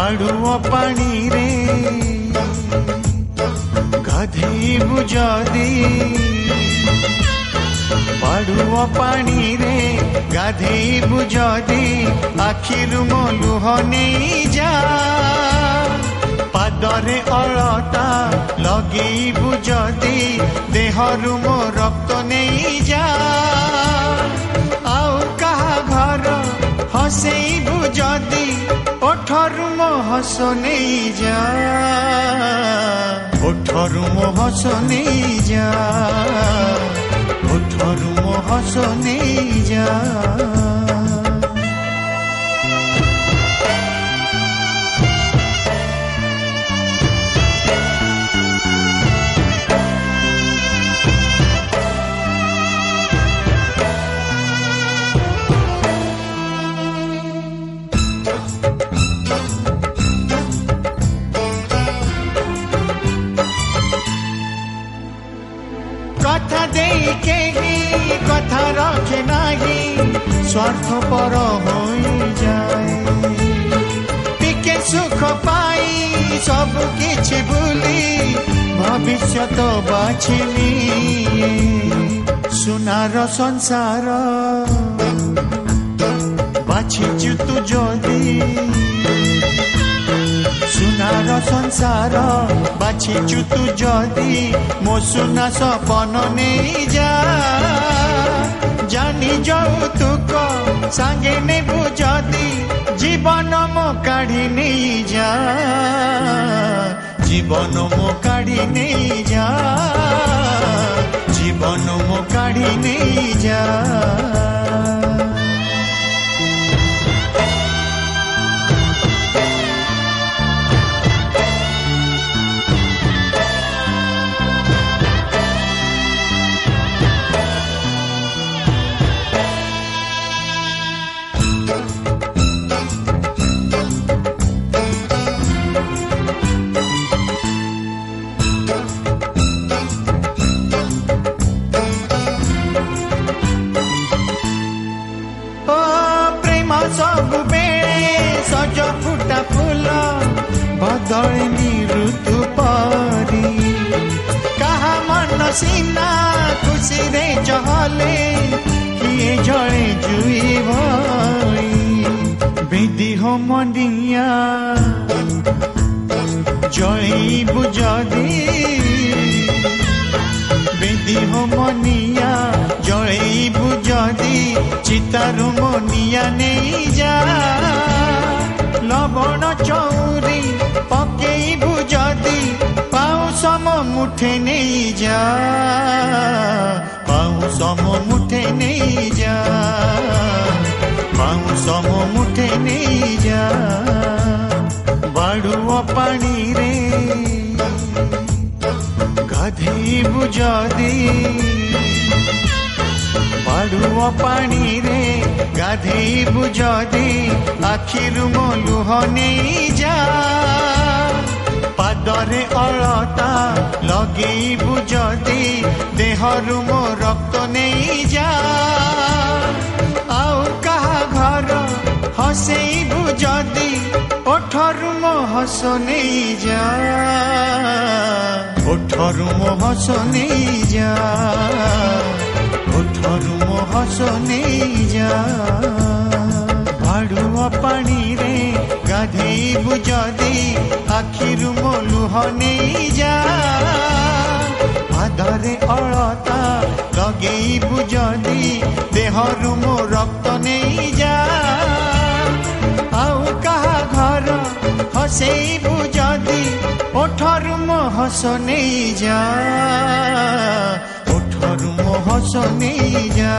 बाड़ुआ पानी रे गाधेबु जदी बाड़ुआ पानी रे गाधेबु जदी आखिरु मो लुह नहीं जा पादरे अलता लगेबु जदी देहरु मो रक्त नहीं जा आउ कहा घर हसेबु जदी ओठरु मो हस नहीं जा ओठरु मो हस नहीं जा ओठरु मो हस नहीं जा कथा दे के ही कथा रखे नहीं स्वार्थ पर हो जाए टिके सुख पाई सब किछि भूली भविष्य तो बाछिनी सुनार संसार बाछिचु तू जदी सुनार संसार बाछिचु तू जदी मो सुना सपन नहीं जा जानी जाऊ तुक सांगे नेबु जदी जीवन मो काढ़ी नहीं जा जीवन मो काढ़ी नहीं जा जीवन मो काढ़ी नहीं जा सबु बेले सज फुटा फूल बदलनी ऋतु परी कहा मन सीना खुशी रे चहले किए जड़े जुई भई बेदी हो मनिया जई बुझदी बेदी हो मनिया जई बुझदी चितारु मोनिया नहीं जा लवण चौरी पकई बुझदी पाऊ सम मुठे नहीं जा पाऊ सम मुठे नहीं जा पाऊ सम मुठे नहीं जा बाड़ुआ पानी रे गाधेबु जदी बाड़ुआ पानी रे गाधेबु जदी आखिरु मो लुह नहीं जा पादरे अलता लगेबु जदी देहरु मो रक्त नहीं जा आउ कहा घर हसेबु जदी ओठरु मो हस नहीं जा ओठरु मो हस नहीं जा ओठरु मो हस नहीं जा बाड़ुआ पानी रे गाधेबु जदी आखिरु मो लुह नहीं जा पादरे अलता लगेबु जदी देहरु मो रक्त नहीं जा आउ कहा घर हसेबु जदी ओठरु मो हस नहीं जा ओठरु मो हस नहीं जा।